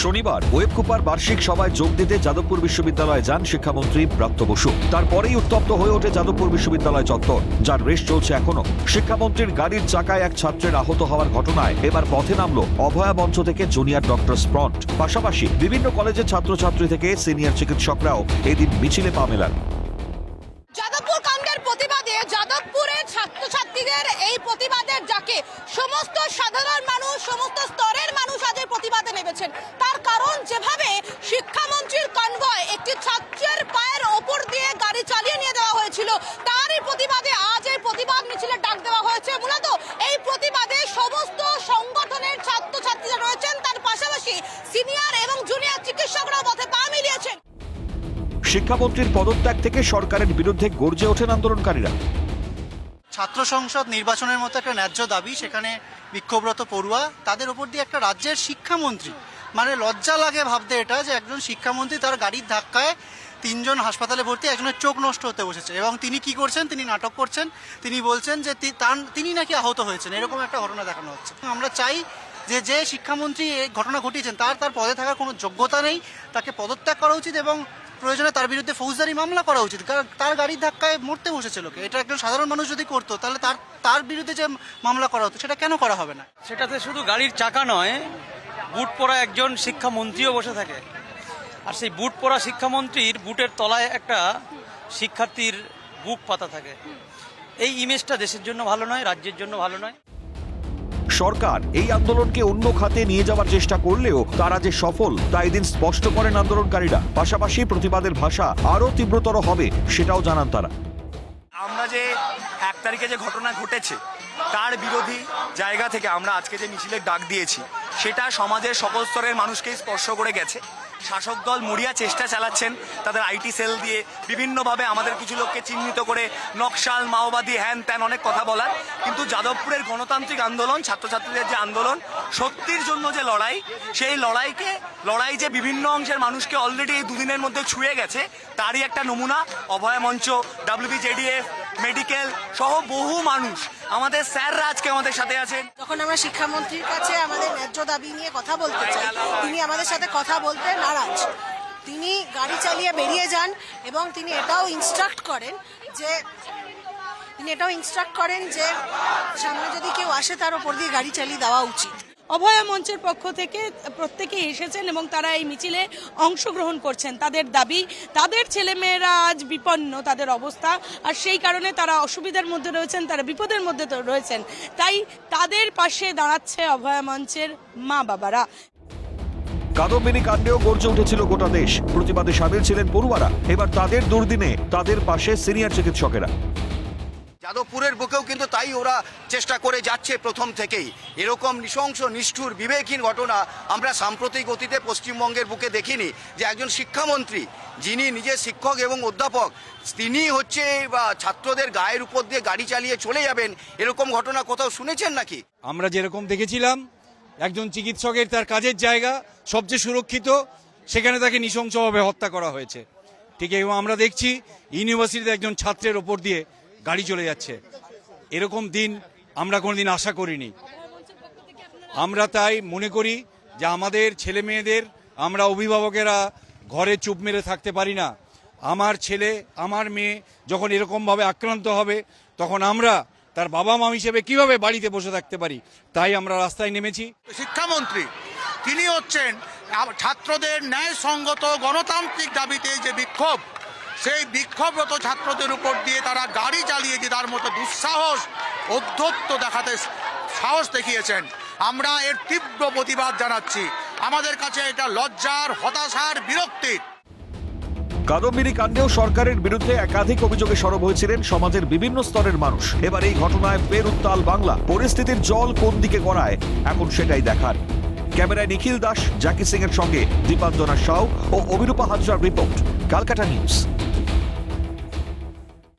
শনিবার ওয়েবকুপার বার্ষিক সভায় যোগ দিতে যাদবপুর বিশ্ববিদ্যালয়ে যান শিক্ষামন্ত্রী ব্রাত্য বসু। তারপরেই উত্তপ্ত হয়ে ওঠে যাদবপুর বিশ্ববিদ্যালয় চত্বর, যার রেশ চলছে এখনো। শিক্ষামন্ত্রীর গাড়ির চাকায় এক ছাত্রের আহত হওয়ার ঘটনায় এবার পথে নামল অভয়া মঞ্চ থেকে জুনিয়র ডক্টরস ফ্রন্ট। পাশাপাশি বিভিন্ন কলেজের ছাত্রছাত্রী থেকে সিনিয়র চিকিৎসকরাও এদিন মিছিলে পা মেলান। যাদবপুর কাণ্ডের প্রতিবাদে যাদবপুরের ছাত্রছাত্রীদের এই প্রতিবাদের ডাকে সমস্ত সাধারণ মানুষ, সমস্ত স্তরের মানুষ আজ এই প্রতিবাদে নেমেছেন। তার কারণ, যেভাবে শিক্ষামন্ত্রীর কনভয় একটি ছাত্রের পায়ের ওপর দিয়ে গাড়ি চালিয়ে নিয়ে যাওয়া হয়েছিল, তারই প্রতিবাদে আজ এই প্রতিবাদ মিছিলের ডাক দেওয়া হয়েছে। মূলত এই প্রতিবাদে সমস্ত সংগঠনের ছাত্রছাত্রীরা রয়েছেন, তার পাশাপাশি সিনিয়র এবং জুনিয়র চিকিৎসকরাও পথে পা মিলিয়েছেন। শিক্ষামন্ত্রীর পদত্যাগ থেকে সরকারের বিরুদ্ধে গর্জে ওঠেন আন্দোলনকারীরা। ছাত্র সংসদ নির্বাচনের মতো একটা ন্যায্য দাবি, সেখানে বিক্ষোভরত পড়ুয়া, তাদের উপর দিয়ে একটা রাজ্যের শিক্ষামন্ত্রী, মানে লজ্জা লাগে ভাবতে এটা, যে একজন শিক্ষামন্ত্রী তার গাড়ির ধাক্কায় 3 জন হাসপাতালে ভর্তি, একজনের চোখ নষ্ট হতে বসেছে, এবং তিনি কি করছেন, তিনি নাটক করছেন। তিনি বলছেন যে তিনি নাকি আহত হয়েছেন, এরকম একটা ঘটনা দেখানো হচ্ছে। আমরা চাই যে শিক্ষামন্ত্রী এই ঘটনা ঘটিয়েছেন তার পদে থাকার কোনো যোগ্যতা নেই, তাকে পদত্যাগ করা উচিত এবং প্রয়োজনে তার বিরুদ্ধে ফৌজদারি মামলা করা উচিত। কারণ তার গাড়ির ধাক্কায় মরতে বসেছে লোকে, এটা একজন সাধারণ মানুষ যদি করতো তাহলে তার বিরুদ্ধে যে মামলা করা হতো সেটা কেন করা হবে না? সেটাতে শুধু গাড়ির চাকা নয়, বুট পরা একজন শিক্ষামন্ত্রীও বসে থাকে, আর সেই বুট পরা শিক্ষামন্ত্রীর বুটের তলায় একটা শিক্ষার্থীর বুক পাতা থাকে। এই ইমেজটা দেশের জন্য ভালো নয়, রাজ্যের জন্য ভালো নয়। সরকার এই আন্দোলনকে অন্য খাতে নিয়ে যাওয়ার চেষ্টা করলেও তারা যে সফল তা এদিন স্পষ্ট করেন আন্দোলনকারীরা। পাশাপাশি প্রতিবাদের ভাষা আরও তীব্রতর হবে সেটাও জানান তারা। আমরা যে 1 তারিখে যে ঘটনা ঘটেছে তার বিরোধী জায়গা থেকে আমরা আজকে যে মিছিলের ডাক দিয়েছি, সেটা সমাজের সকল স্তরের মানুষকেই স্পর্শ করে গেছে। শাসক দল মরিয়া চেষ্টা চালাচ্ছেন তাদের আইটি সেল দিয়ে বিভিন্নভাবে আমাদের কিছু লোককে চিহ্নিত করে নকশাল, মাওবাদী, হ্যান ত্যান অনেক কথা বলার। কিন্তু যাদবপুরের গণতান্ত্রিক আন্দোলন, ছাত্রছাত্রীদের যে আন্দোলন, সত্যির জন্য যে লড়াই, সেই লড়াই যে বিভিন্ন অংশের মানুষকে অলরেডি এই 2 দিনের মধ্যে ছুঁয়ে গেছে, তারই একটা নমুনা অভয়া মঞ্চ, WBJDF, মেডিকেল সহ বহু মানুষ, আমাদের স্যাররা আজকে আমাদের সাথে আছেন। যখন আমরা শিক্ষামন্ত্রীর কাছে আমাদের ন্যায্য দাবি নিয়ে কথা বলতে চাই, তিনি আমাদের সাথে কথা বলতে নারাজ। তিনি গাড়ি চালিয়ে বেরিয়ে যান এবং তিনি এটাও ইনস্ট্রাক্ট করেন যে সামনে যদি কেউ আসে তার উপর দিয়ে গাড়ি চালিয়ে দেওয়া উচিত। অভয়া মঞ্চের পক্ষ থেকে প্রত্যেকেই এসেছেন এবং তারা এই মিছিলে অংশগ্রহণ করছেন। তাদের দাবি, তাদের ছেলেমেয়েরা আজ বিপন্ন তাদের অবস্থা, আর সেই কারণে তারা অসুবিধার মধ্যে রয়েছেন, তারা বিপদের মধ্যে রয়েছেন। তাই তাদের পাশে দাঁড়াচ্ছে অভয়া মঞ্চের মা বাবারা। কাদম্বিনী কাণ্ডেও গর্জে উঠেছিল গোটা দেশ। প্রতিবাদে সামিল ছিলেন পড়ুয়ারা। এবার তাদের দুর্দিনে তাদের পাশে সিনিয়র চিকিৎসকেরা। যাদবপুরের বুকেও কিন্তু তাই ওরা চেষ্টা করে যাচ্ছে প্রথম থেকেই। এরকম নৃশংস, নিষ্ঠুর, বিবেকহীন ঘটনা আমরা সাম্প্রতিক অতীতে পশ্চিমবঙ্গের বুকে দেখিনি, যে একজন শিক্ষামন্ত্রী যিনি নিজে শিক্ষক এবং অধ্যাপক, তিনি হচ্ছে ছাত্রদের গায়ের উপর দিয়ে গাড়ি চালিয়ে চলে যাবেন, এরকম ঘটনা কোথাও শুনেছেন নাকি? আমরা যেরকম দেখেছিলাম একজন চিকিৎসকের তার কাজের জায়গা সবচেয়ে সুরক্ষিত, সেখানে তাকে নৃশংসভাবে হত্যা করা হয়েছে। ঠিক এবং আমরা দেখছি ইউনিভার্সিটিতে একজন ছাত্রের ওপর দিয়ে গাড়ি চলে যাচ্ছে। এরকম দিন আমরা কোনোদিন আশা করিনি। আমরা তাই মনে করি যে আমাদের ছেলে মেয়েদের, আমরা অভিভাবকেরা ঘরে চুপ মেরে থাকতে পারি না। আমার ছেলে, আমার মেয়ে যখন এরকমভাবে আক্রান্ত হবে, তখন আমরা তার বাবা মা হিসেবে কিভাবে বাড়িতে বসে থাকতে পারি? তাই আমরা রাস্তায় নেমেছি। শিক্ষামন্ত্রী তিনি হচ্ছেন ছাত্রদের ন্যায়সঙ্গত গণতান্ত্রিক দাবিতে যে বিক্ষোভ, সেই বিক্ষোভরত ছাত্রদের উপর দিয়ে তারা গাড়ি চালিয়ে তার মতো দুঃসাহস, অধ্যত্ত দেখাতে সাহস দেখিয়েছেন। আমরা এর তীব্র প্রতিবাদ জানাচ্ছি। আমাদের কাছে এটা লজ্জার, হতাশার, বিরক্তির। কাদম্বিনী কাণ্ডেও সরকারের বিরুদ্ধে একাধিক অভিযোগে সরব হয়েছিলেন সমাজের বিভিন্ন স্তরের মানুষ। এবার এই ঘটনায় ফের উত্তাল বাংলা। পরিস্থিতির জল কোন দিকে গড়ায় এখন সেটাই দেখার। ক্যামেরায় নিখিল দাস, জ্যাকি সিং এর সঙ্গে দীপাঞ্জনা সাউ ও অভিরূপা হাজরার রিপোর্ট, ক্যালকাটা নিউজ।